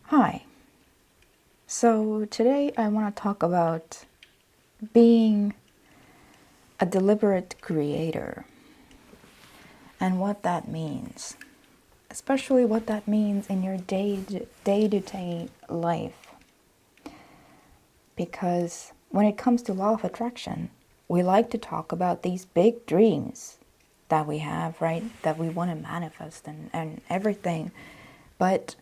Hi. So today I want to talk about being a deliberate creator and what that means, especially what that means in your day-to-day life. Because when it comes to law of attraction, we like to talk about these big dreams that we have, right? That we want to manifest and everything. But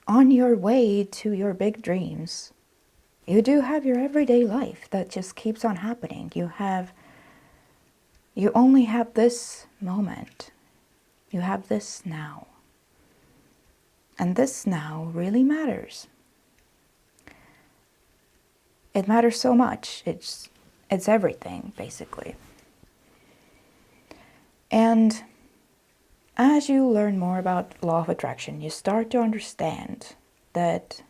on your way to your big dreams, you do have your everyday life that just keeps on happening. You only have this moment. You have this now. And this now really matters. It matters so much. It's everything, basically. And as you learn more about law of attraction, you start to understand that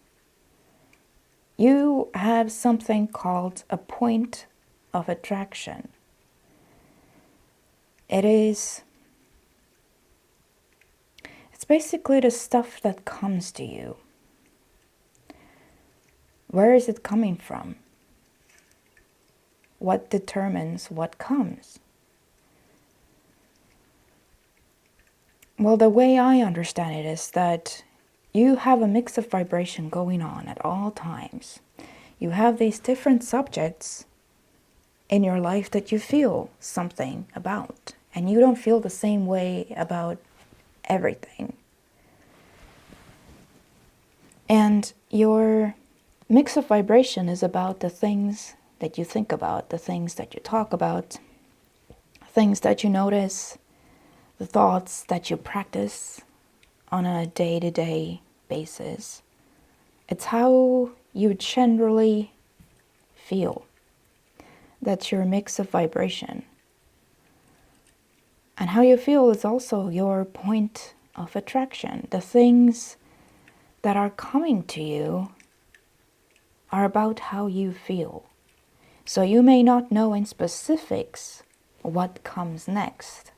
you have something called a point of attraction. It's basically the stuff that comes to you. Where is it coming from? What determines what comes? Well, the way I understand it is that you have a mix of vibration going on at all times. You have these different subjects in your life that you feel something about, and you don't feel the same way about everything. And your mix of vibration is about the things that you think about, the things that you talk about, things that you notice, the thoughts that you practice on a day-to-day basis. It's how you generally feel. That's your mix of vibration. And how you feel is also your point of attraction. The things that are coming to you are about how you feel. So you may not know in specifics what comes next,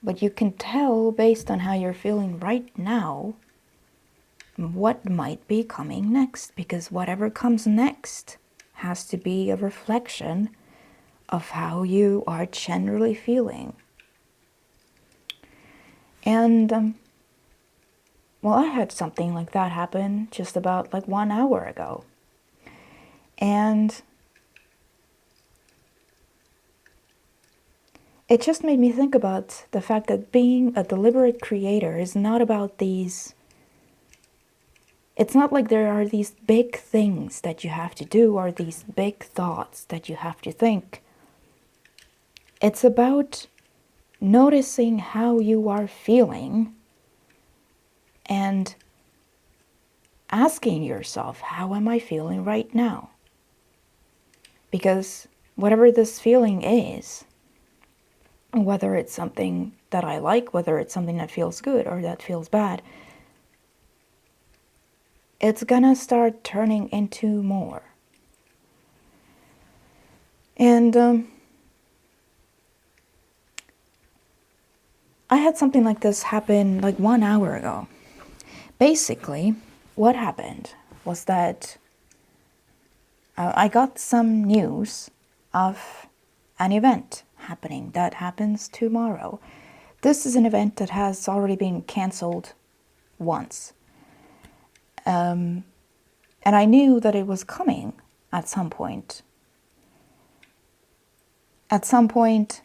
but you can tell based on how you're feeling right now what might be coming next, because whatever comes next has to be a reflection of how you are generally feeling. And well, I had something like that happen just about 1 hour ago. And it just made me think about the fact that being a deliberate creator is not about these. It's not like there are these big things that you have to do or these big thoughts that you have to think. It's about noticing how you are feeling and asking yourself, how am I feeling right now? Because whatever this feeling is, whether it's something that I like, whether it's something that feels good or that feels bad, it's gonna start turning into more. And I had something like this happen 1 hour ago. Basically, what happened was that I got some news of an event happening that happens tomorrow. This is an event that has already been cancelled once. And I knew that it was coming at some point. At some point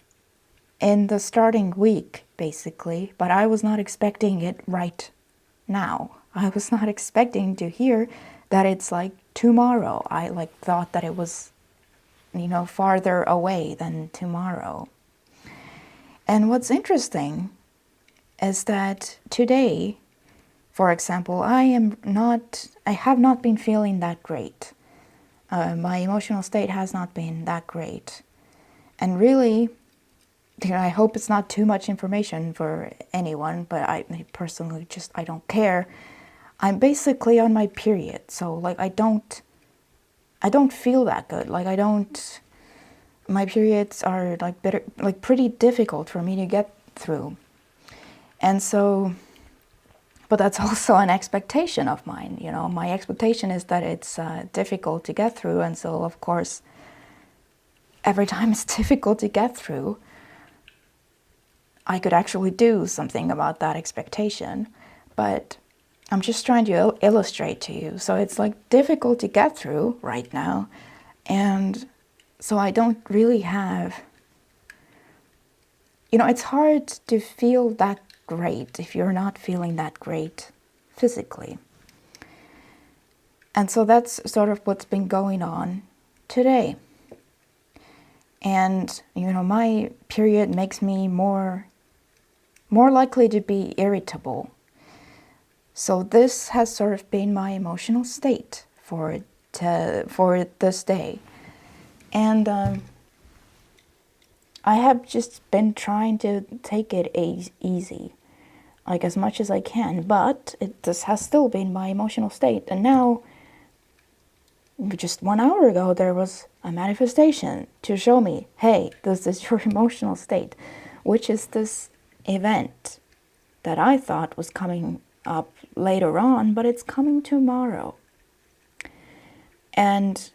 in the starting week, basically, but I was not expecting it right now. I was not expecting to hear that it's tomorrow. I thought that it was, farther away than tomorrow. And what's interesting is that today, for example, I have not been feeling that great. My emotional state has not been that great. And really, I hope it's not too much information for anyone, but I personally I don't care. I'm basically on my period, so I don't feel that good. My periods are pretty difficult for me to get through. And so But that's also an expectation of mine. You know, my expectation is that it's difficult to get through. And so, of course, every time it's difficult to get through, I could actually do something about that expectation. But I'm just trying to illustrate to you. So it's like difficult to get through right now. And so I don't really have, you know, it's hard to feel that great if you're not feeling that great physically. And so that's sort of what's been going on today. And, you know, my period makes me more likely to be irritable. So this has sort of been my emotional state for this day. And I have just been trying to take it easy, like as much as I can, but this has still been my emotional state. And now, just 1 hour ago, there was a manifestation to show me, hey, this is your emotional state, which is this event that I thought was coming up later on, but it's coming tomorrow. And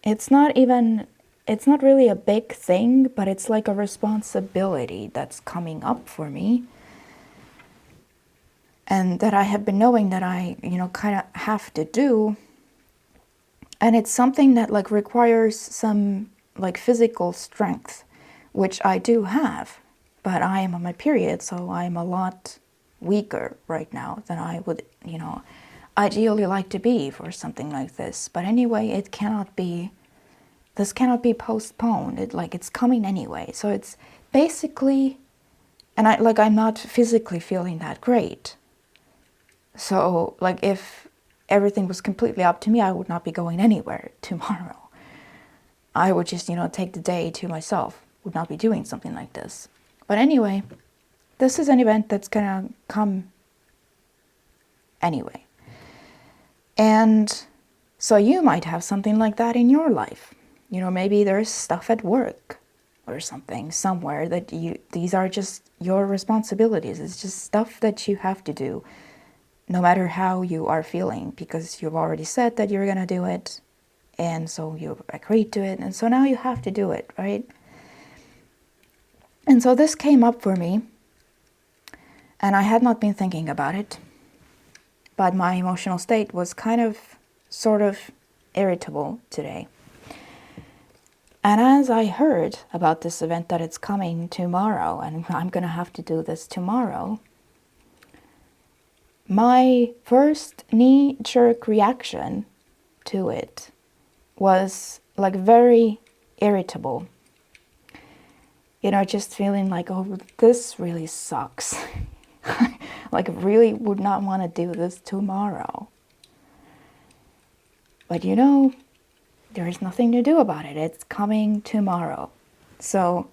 it's not really a big thing, but it's like a responsibility that's coming up for me. And that I have been knowing that I, you know, kind of have to do. And it's something that like requires some like physical strength, which I do have. But I am on my period, so I'm a lot weaker right now than I would, you know, ideally like to be for something like this. But anyway, this cannot be postponed. It's coming anyway. So it's basically, and I'm not physically feeling that great. So like if everything was completely up to me, I would not be going anywhere tomorrow. I would just, you know, take the day to myself, would not be doing something like this. But anyway, this is an event that's gonna come anyway. And so you might have something like that in your life. You know, maybe there's stuff at work or something somewhere that these are just your responsibilities. It's just stuff that you have to do, no matter how you are feeling, because you've already said that you're gonna do it, and so you've agreed to it, and so now you have to do it, right? And so this came up for me, and I had not been thinking about it, but my emotional state was kind of, sort of irritable today. And as I heard about this event that it's coming tomorrow, and I'm gonna have to do this tomorrow, my first knee-jerk reaction to it was like very irritable. You know, just feeling like, oh, this really sucks. Like, really would not want to do this tomorrow. But you know, there is nothing to do about it. It's coming tomorrow. So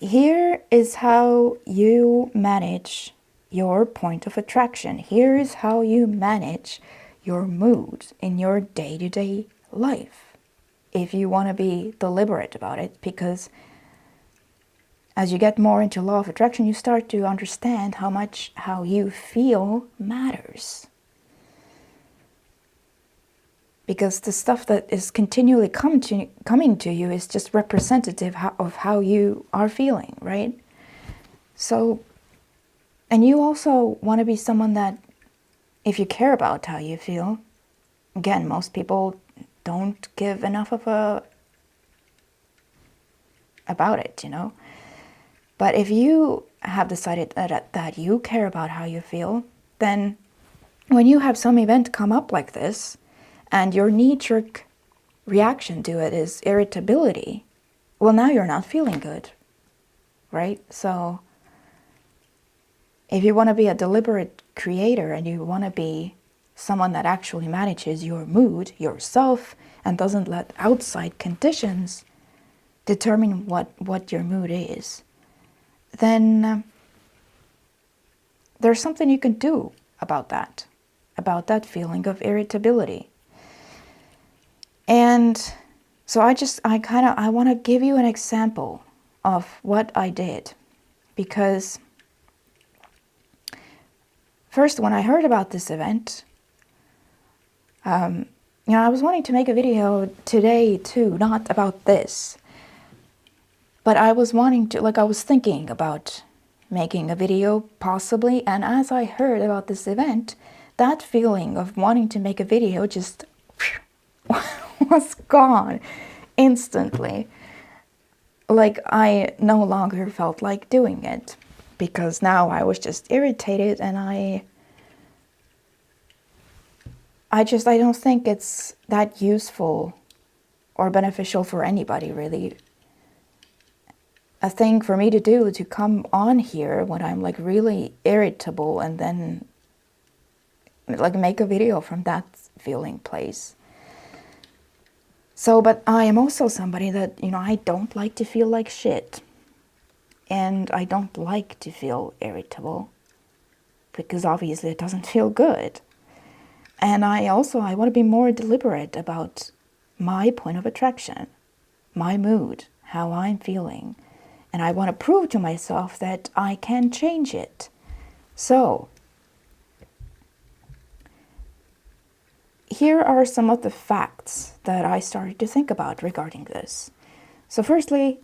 here is how you manage your point of attraction. Here is how you manage your mood in your day-to-day life, if you want to be deliberate about it. Because as you get more into law of attraction, you start to understand how much how you feel matters. Because the stuff that is continually coming to you is just representative of how you are feeling, right? So, and you also want to be someone that, if you care about how you feel, again, most people don't give enough of about it, you know? But if you have decided that you care about how you feel, then when you have some event come up like this, and your knee-jerk reaction to it is irritability, well, now you're not feeling good, right? So if you want to be a deliberate creator and you want to be someone that actually manages your mood yourself and doesn't let outside conditions determine what your mood is, then there's something you can do about that feeling of irritability. And so I want to give you an example of what I did, because first, when I heard about this event, I was wanting to make a video today too, not about this. But I was wanting to, I was thinking about making a video possibly, and as I heard about this event, that feeling of wanting to make a video just was gone instantly. I no longer felt like doing it, because now I was just irritated, and I don't think it's that useful or beneficial for anybody, really. A thing for me to do, to come on here when I'm really irritable and then make a video from that feeling place. So, but I am also somebody that, I don't like to feel like shit. And I don't like to feel irritable, because obviously it doesn't feel good. And I want to be more deliberate about my point of attraction, my mood, how I'm feeling. And I want to prove to myself that I can change it. So, here are some of the facts that I started to think about regarding this. So firstly,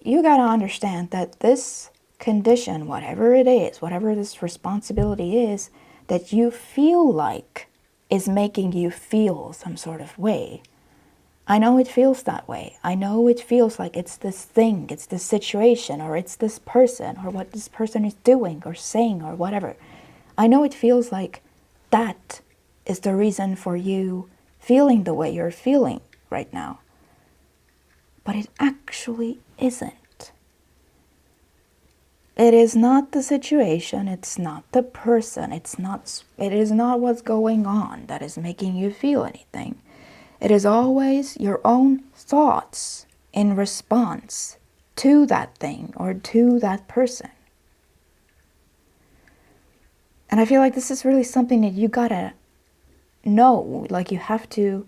you gotta understand that this condition, whatever it is, whatever this responsibility is, that you feel like is making you feel some sort of way. I know it feels that way. I know it feels like it's this thing, it's this situation, or it's this person, or what this person is doing or saying or whatever. I know it feels like that is the reason for you feeling the way you're feeling right now. But it actually isn't. It is not the situation, it's not the person, it is not what's going on that is making you feel anything. It is always your own thoughts in response to that thing or to that person. And I feel like this is really something that you gotta know. You have to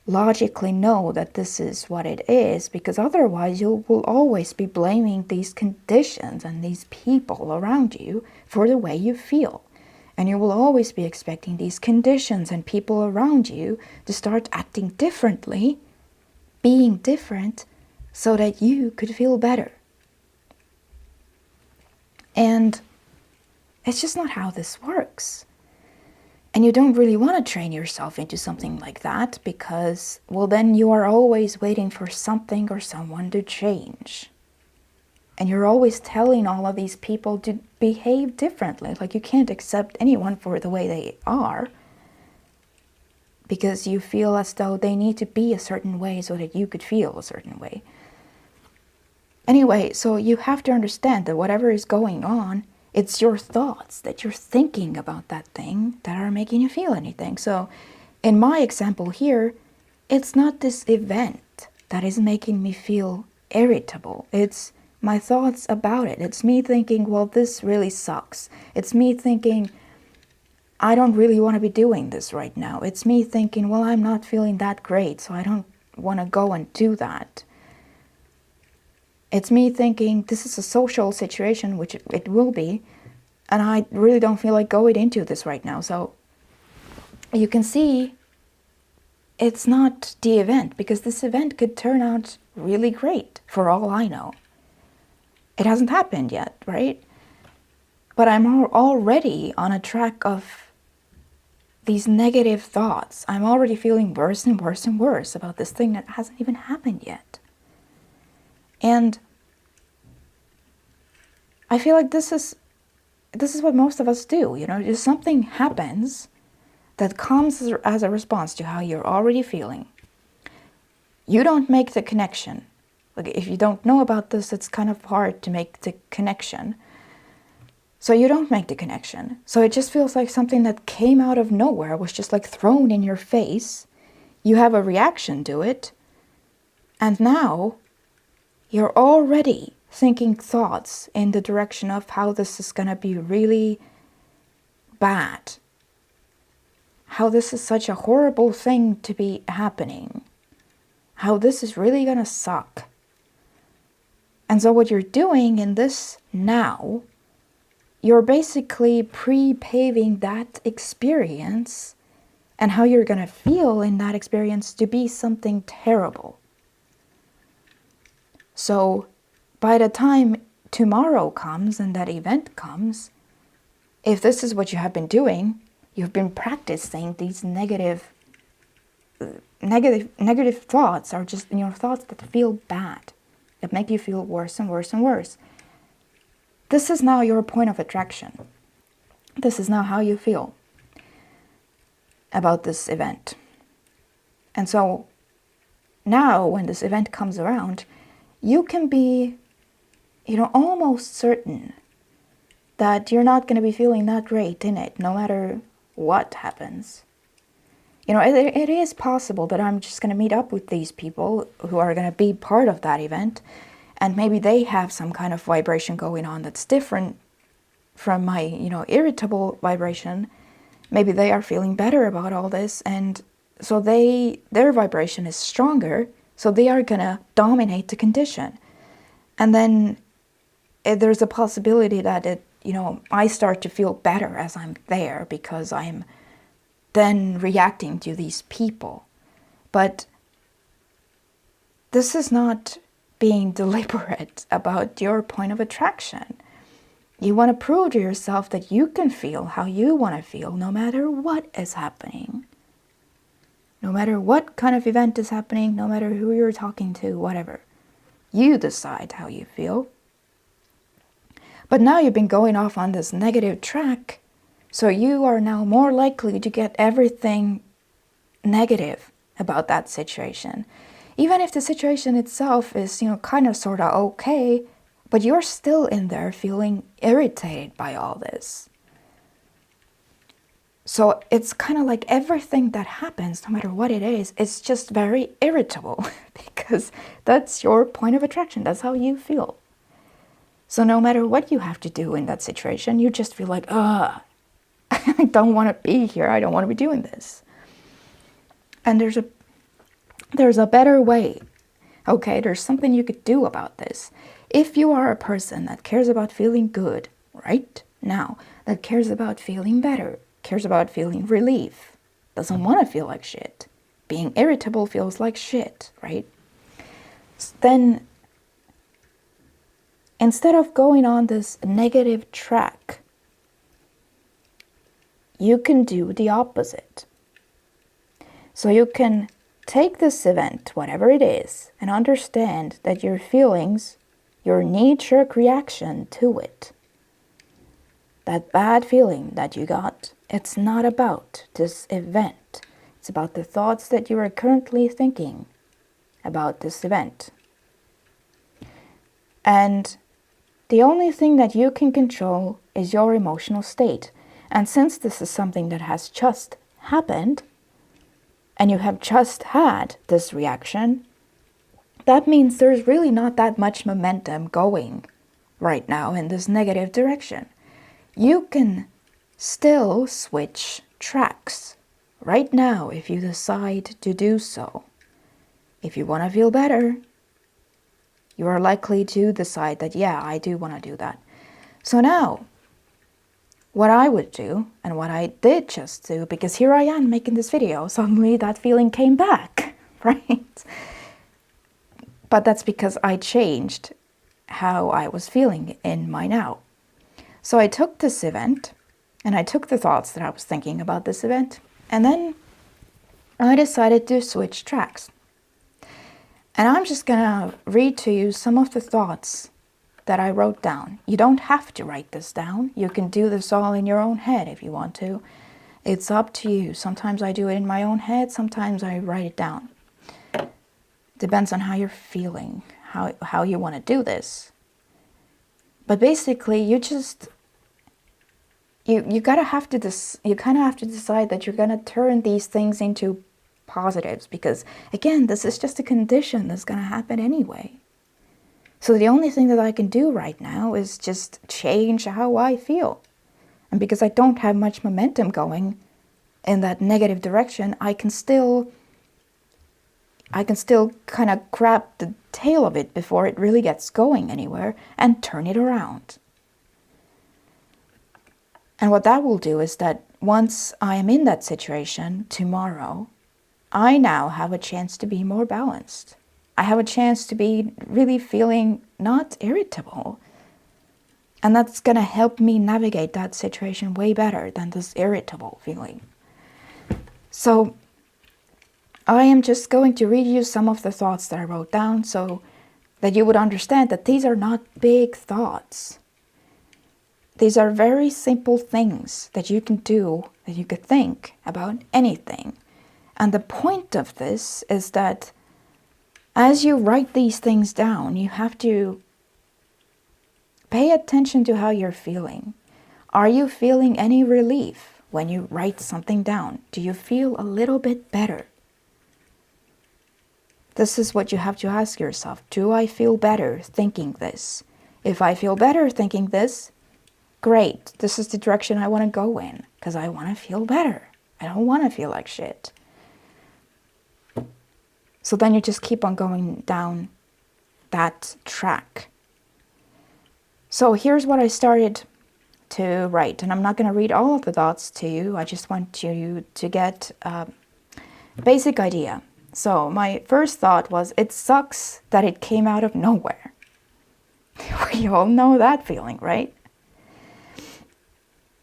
logically know that this is what it is, because otherwise you will always be blaming these conditions and these people around you for the way you feel. And you will always be expecting these conditions and people around you to start acting differently, being different, so that you could feel better. And it's just not how this works. And you don't really want to train yourself into something like that, because, well, then you are always waiting for something or someone to change. And you're always telling all of these people to behave differently. You can't accept anyone for the way they are, because you feel as though they need to be a certain way so that you could feel a certain way. Anyway, so you have to understand that whatever is going on, it's your thoughts that you're thinking about that thing that are making you feel anything. So in my example here, it's not this event that is making me feel irritable. It's my thoughts about it. It's me thinking, well, this really sucks. It's me thinking, I don't really want to be doing this right now. It's me thinking, well, I'm not feeling that great, so I don't want to go and do that. It's me thinking, this is a social situation, which it will be, and I really don't feel like going into this right now. So you can see it's not the event, because this event could turn out really great for all I know. It hasn't happened yet, right? But I'm already on a track of these negative thoughts. I'm already feeling worse and worse and worse about this thing that hasn't even happened yet. And I feel like this is what most of us do. If something happens that comes as a response to how you're already feeling, you don't make the connection. If you don't know about this, it's kind of hard to make the connection. So you don't make the connection. So it just feels like something that came out of nowhere, was just thrown in your face. You have a reaction to it. And now you're already thinking thoughts in the direction of how this is going to be really bad. How this is such a horrible thing to be happening. How this is really going to suck. And so what you're doing in this now you're basically pre-paving that experience and how you're going to feel in that experience to be something terrible. So by the time tomorrow comes and that event comes, if this is what you have been doing, you've been practicing these negative thoughts, are just thoughts that feel bad, that make you feel worse and worse and worse. This is now your point of attraction. This is now how you feel about this event. And so now when this event comes around, you can be, almost certain that you're not going to be feeling that great in it, no matter what happens. It is possible that I'm just going to meet up with these people who are going to be part of that event, and maybe they have some kind of vibration going on that's different from my, irritable vibration. Maybe they are feeling better about all this, and so their vibration is stronger, so they are going to dominate the condition. And then there's a possibility that I start to feel better as I'm there because I'm then reacting to these people. But this is not being deliberate about your point of attraction. You want to prove to yourself that you can feel how you want to feel no matter what is happening. No matter what kind of event is happening, no matter who you're talking to, whatever. You decide how you feel. But now you've been going off on this negative track, so you are now more likely to get everything negative about that situation. Even if the situation itself is, kind of sort of okay, but you're still in there feeling irritated by all this. So it's kind of like everything that happens, no matter what it is, it's just very irritable because that's your point of attraction. That's how you feel. So no matter what you have to do in that situation, you just feel like, I don't want to be here. I don't want to be doing this. And there's a better way. Okay, there's something you could do about this. If you are a person that cares about feeling good right now, that cares about feeling better, cares about feeling relief, doesn't want to feel like shit, being irritable feels like shit, right? Then instead of going on this negative track, you can do the opposite. So you can take this event, whatever it is, and understand that your feelings, your knee-jerk reaction to it, that bad feeling that you got, it's not about this event. It's about the thoughts that you are currently thinking about this event. And the only thing that you can control is your emotional state. And since this is something that has just happened, and you have just had this reaction, that means there's really not that much momentum going right now in this negative direction. You can still switch tracks right now if you decide to do so. If you want to feel better, you are likely to decide that, yeah, I do want to do that. So now, what I would do, and what I did just do, because here I am making this video, suddenly that feeling came back, right? But that's because I changed how I was feeling in my now. So I took this event, and I took the thoughts that I was thinking about this event, and then I decided to switch tracks. And I'm just gonna read to you some of the thoughts that I wrote down. You don't have to write this down. You can do this all in your own head if you want to. It's up to you. Sometimes I do it in my own head, sometimes I write it down. Depends on how you're feeling, how you want to do this. But basically, you kind of have to decide that you're gonna turn these things into positives, because again, this is just a condition that's gonna happen anyway. So the only thing that I can do right now is just change how I feel. And because I don't have much momentum going in that negative direction, I can still kind of grab the tail of it before it really gets going anywhere and turn it around. And what that will do is that once I am in that situation tomorrow, I now have a chance to be more balanced. I have a chance to be really feeling not irritable. And that's going to help me navigate that situation way better than this irritable feeling. So I am just going to read you some of the thoughts that I wrote down so that you would understand that these are not big thoughts. These are very simple things that you can do, that you could think about anything. And the point of this is that as you write these things down, you have to pay attention to how you're feeling. Are you feeling any relief when you write something down? Do you feel a little bit better? This is what you have to ask yourself. Do I feel better thinking this? If I feel better thinking this, great. This is the direction I want to go in because I want to feel better. I don't want to feel like shit. So then you just keep on going down that track. So here's what I started to write, and I'm not going to read all of the thoughts to you. I just want you to get a basic idea. So my first thought was, it sucks that it came out of nowhere. We all know that feeling, right?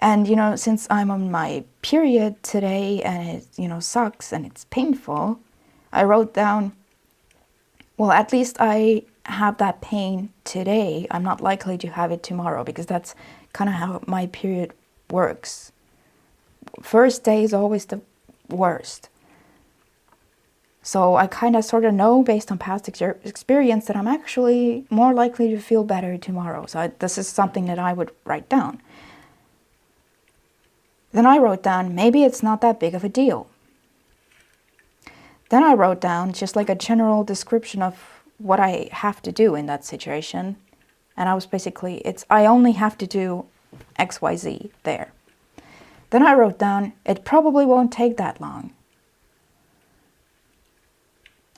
And, since I'm on my period today and it, sucks and it's painful, I wrote down, well, at least I have that pain today. I'm not likely to have it tomorrow because that's kind of how my period works. First day is always the worst. So I kind of sort of know based on past experience that I'm actually more likely to feel better tomorrow. So this is something that I would write down. Then I wrote down, maybe it's not that big of a deal. Then I wrote down just like a general description of what I have to do in that situation. And I was basically, I only have to do XYZ there. Then I wrote down, it probably won't take that long.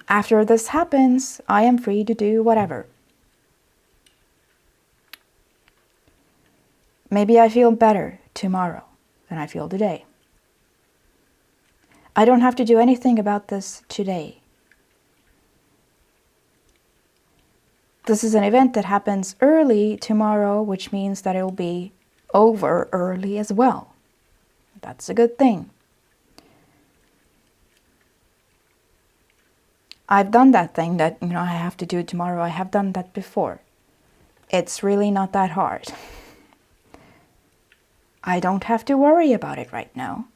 After this happens, I am free to do whatever. Maybe I feel better tomorrow than I feel today. I don't have to do anything about this today. This is an event that happens early tomorrow, which means that it will be over early as well. That's a good thing. I've done that thing that, I have to do tomorrow. I have done that before. It's really not that hard. I don't have to worry about it right now.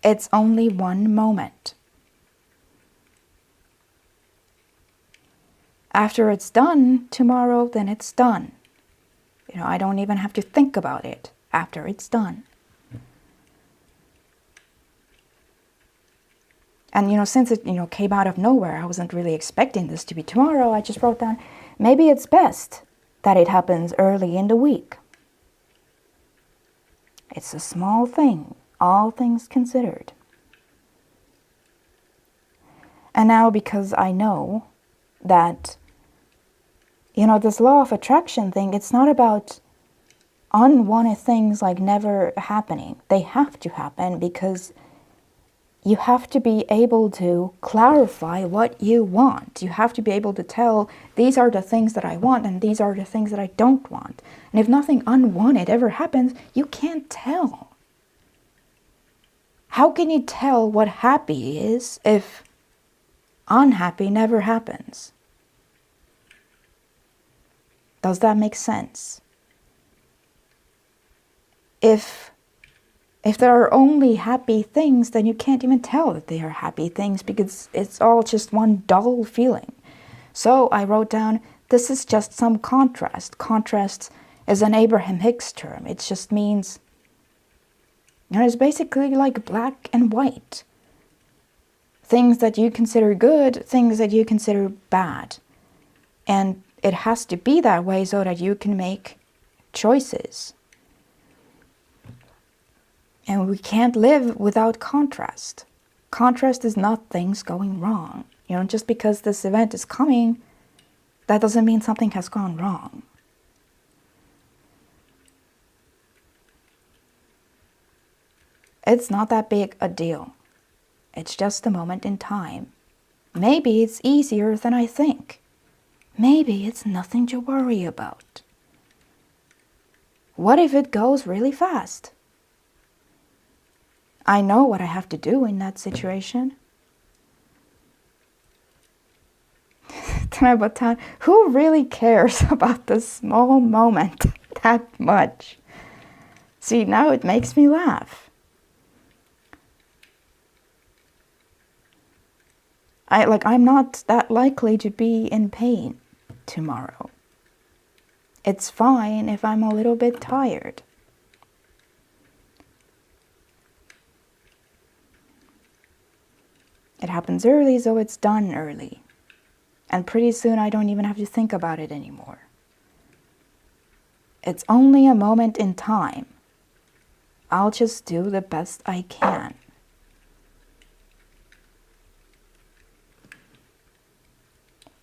It's only one moment. After it's done tomorrow, then it's done. I don't even have to think about it after it's done. And, since it, came out of nowhere, I wasn't really expecting this to be tomorrow. I just wrote down, maybe it's best that it happens early in the week. It's a small thing, all things considered. And now because I know that, this law of attraction thing, it's not about unwanted things like never happening. They have to happen because you have to be able to clarify what you want. You have to be able to tell, these are the things that I want and these are the things that I don't want. And if nothing unwanted ever happens, you can't tell. How can you tell what happy is if unhappy never happens? Does that make sense? If there are only happy things, then you can't even tell that they are happy things because it's all just one dull feeling. So I wrote down, this is just some contrast. Contrast is an Abraham Hicks term. It just means, it's basically like black and white. Things that you consider good, things that you consider bad. And it has to be that way so that you can make choices. And we can't live without contrast. Contrast is not things going wrong. Just because this event is coming, that doesn't mean something has gone wrong. It's not that big a deal. It's just a moment in time. Maybe it's easier than I think. Maybe it's nothing to worry about. What if it goes really fast? I know what I have to do in that situation. But who really cares about the small moment that much? See, now it makes me laugh. I'm not that likely to be in pain tomorrow. It's fine if I'm a little bit tired. It happens early, so it's done early. And pretty soon I don't even have to think about it anymore. It's only a moment in time. I'll just do the best I can.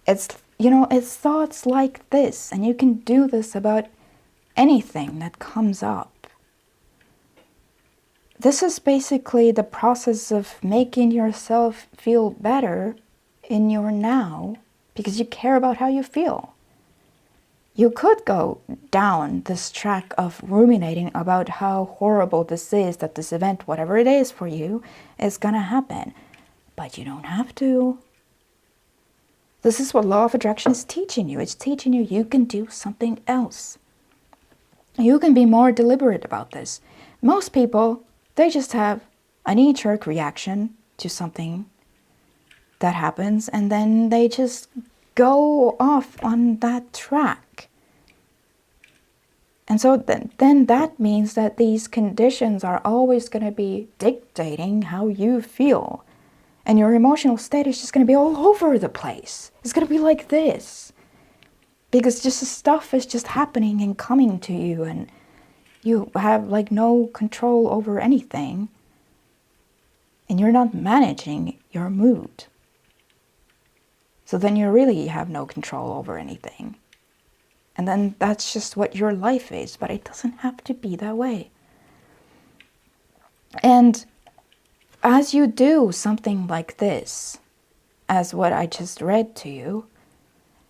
It's thoughts like this, and you can do this about anything that comes up. This is basically the process of making yourself feel better in your now, because you care about how you feel. You could go down this track of ruminating about how horrible this is, that this event, whatever it is for you, is gonna happen. But you don't have to. This is what law of attraction is teaching you. It's teaching you can do something else. You can be more deliberate about this. Most people, they just have a knee-jerk reaction to something that happens, and then they just go off on that track. And so then that means that these conditions are always going to be dictating how you feel. And your emotional state is just going to be all over the place. It's going to be like this. Because just the stuff is just happening and coming to you, and you have no control over anything. And you're not managing your mood. So then you really have no control over anything. And then that's just what your life is, but it doesn't have to be that way. And as you do something like this, as what I just read to you,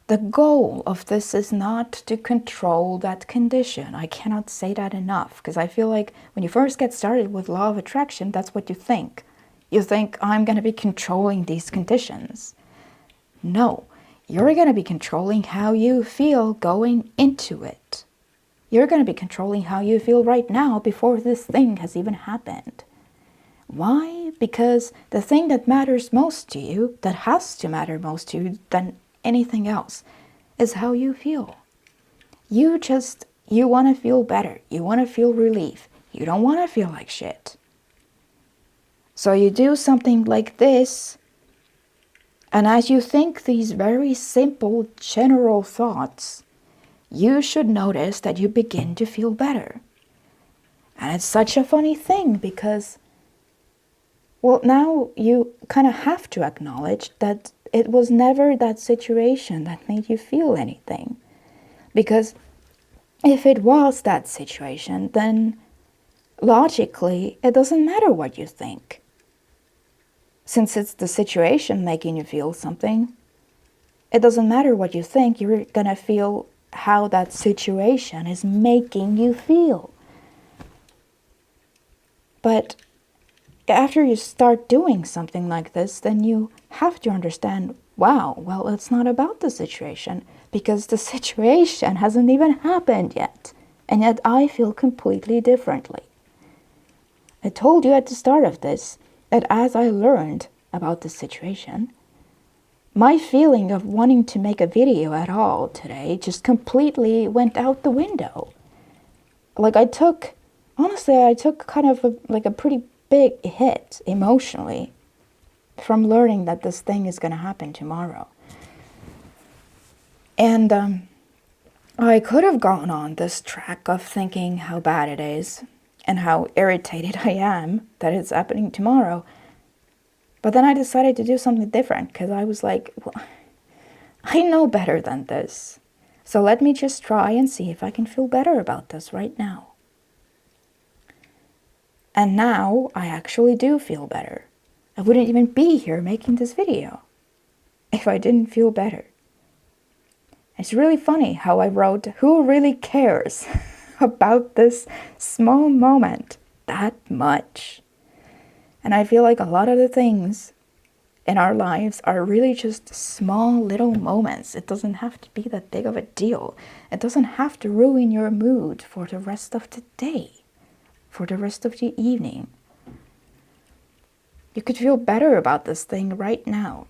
the goal of this is not to control that condition. I cannot say that enough, because I feel like when you first get started with law of attraction, that's what you think. You think, I'm going to be controlling these conditions. No, you're going to be controlling how you feel going into it. You're going to be controlling how you feel right now before this thing has even happened. Why? Because the thing that matters most to you, that has to matter most to you than anything else, is how you feel. You want to feel better. You want to feel relief. You don't want to feel like shit. So you do something like this, and as you think these very simple general thoughts, you should notice that you begin to feel better. And it's such a funny thing because, well, now you kind of have to acknowledge that it was never that situation that made you feel anything. Because if it was that situation, then logically, it doesn't matter what you think. Since it's the situation making you feel something, it doesn't matter what you think, you're gonna feel how that situation is making you feel. But after you start doing something like this, then you have to understand, wow, well, it's not about the situation, because the situation hasn't even happened yet, and yet I feel completely differently. I told you at the start of this that as I learned about this situation, my feeling of wanting to make a video at all today just completely went out the window. I took kind of a pretty big hit emotionally from learning that this thing is going to happen tomorrow. And I could have gone on this track of thinking how bad it is and how irritated I am that it's happening tomorrow. But then I decided to do something different, because I was like, well, I know better than this. So let me just try and see if I can feel better about this right now. And now I actually do feel better. I wouldn't even be here making this video if I didn't feel better. It's really funny how I wrote, who really cares about this small moment that much? And I feel like a lot of the things in our lives are really just small little moments. It doesn't have to be that big of a deal. It doesn't have to ruin your mood for the rest of the day, for the rest of the evening. You could feel better about this thing right now.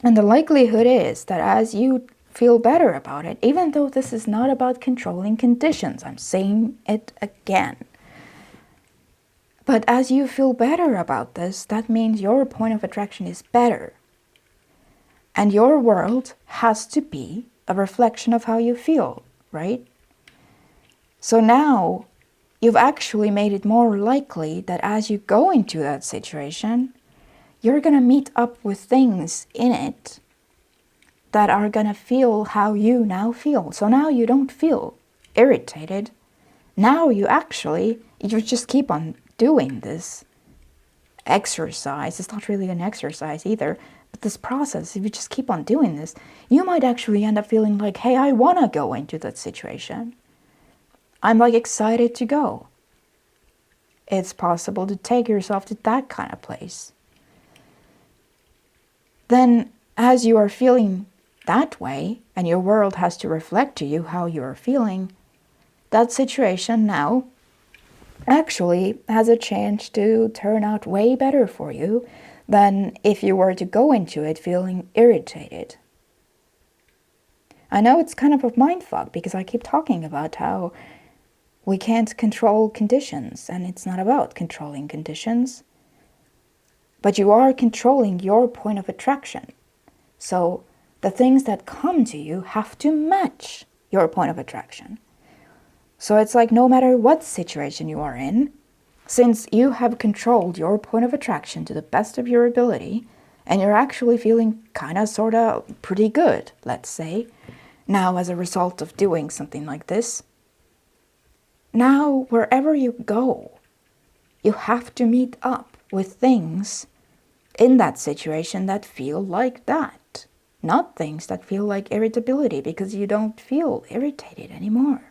And the likelihood is that as you feel better about it, even though this is not about controlling conditions, I'm saying it again. But as you feel better about this, that means your point of attraction is better. And your world has to be a reflection of how you feel, right? So now you've actually made it more likely that as you go into that situation, you're going to meet up with things in it that are going to feel how you now feel. So now you don't feel irritated. Now you just keep on doing this exercise. It's not really an exercise either, but this process, if you just keep on doing this, you might actually end up feeling like, hey, I want to go into that situation. I'm like excited to go. It's possible to take yourself to that kind of place. Then as you are feeling that way, and your world has to reflect to you how you are feeling, that situation now actually has a chance to turn out way better for you than if you were to go into it feeling irritated. I know it's kind of a mindfuck because I keep talking about how we can't control conditions, and it's not about controlling conditions. But you are controlling your point of attraction. So the things that come to you have to match your point of attraction. So it's like no matter what situation you are in, since you have controlled your point of attraction to the best of your ability, and you're actually feeling kind of sort of pretty good, let's say, now as a result of doing something like this, now wherever you go, you have to meet up with things in that situation that feel like that, not things that feel like irritability, because you don't feel irritated anymore.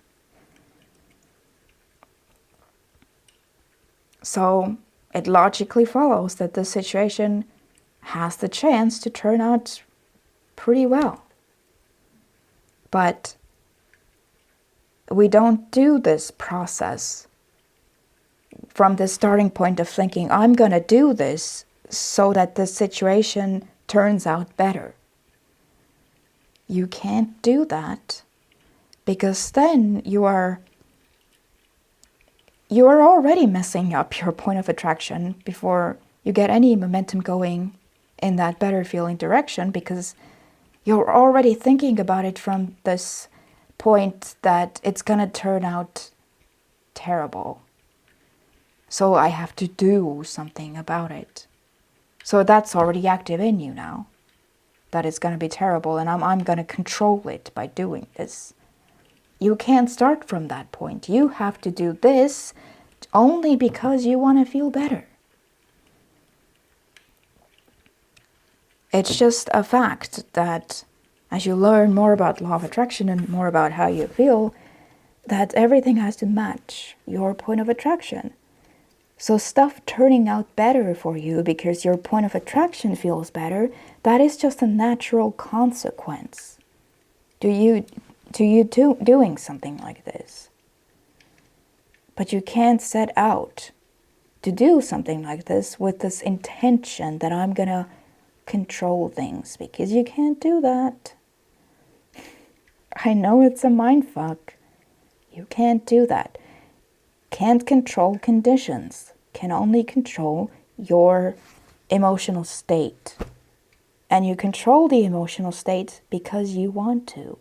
So it logically follows that the situation has the chance to turn out pretty well. But we don't do this process from the starting point of thinking, I'm going to do this so that the situation turns out better. You can't do that because then you are already messing up your point of attraction before you get any momentum going in that better feeling direction, because you're already thinking about it from this point that it's going to turn out terrible. So I have to do something about it. So that's already active in you now, that it's going to be terrible, and I'm going to control it by doing this. You can't start from that point. You have to do this only because you want to feel better. It's just a fact that as you learn more about law of attraction and more about how you feel, that everything has to match your point of attraction. So stuff turning out better for you because your point of attraction feels better, that is just a natural consequence to you doing something like this. But you can't set out to do something like this with this intention that I'm going to control things, because you can't do that. I know it's a mindfuck. You can't do that. Can't control conditions. Can only control your emotional state. And you control the emotional state because you want to.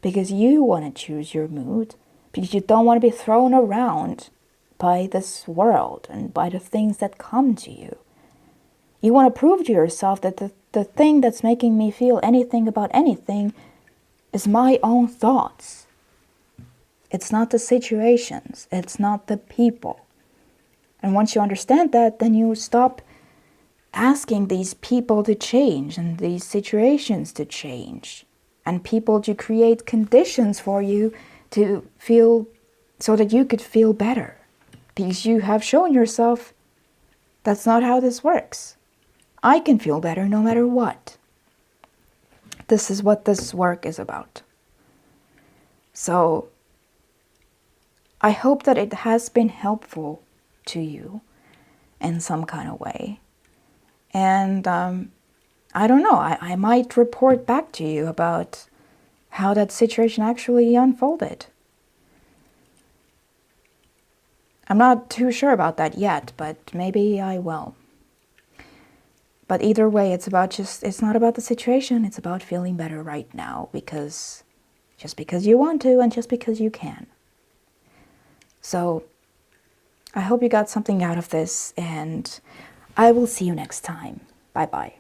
Because you want to choose your mood. Because you don't want to be thrown around by this world and by the things that come to you. You want to prove to yourself that the thing that's making me feel anything about anything is my own thoughts. It's not the situations. It's not the people. And once you understand that, then you stop asking these people to change and these situations to change and people to create conditions for you to feel so that you could feel better. Because you have shown yourself that's not how this works. I can feel better no matter what. This is what this work is about. So I hope that it has been helpful to you in some kind of way. And I don't know, I might report back to you about how that situation actually unfolded. I'm not too sure about that yet, but maybe I will. But either way, it's not about the situation, it's about feeling better right now, just because you want to and just because you can. So I hope you got something out of this, and I will see you next time. Bye-bye.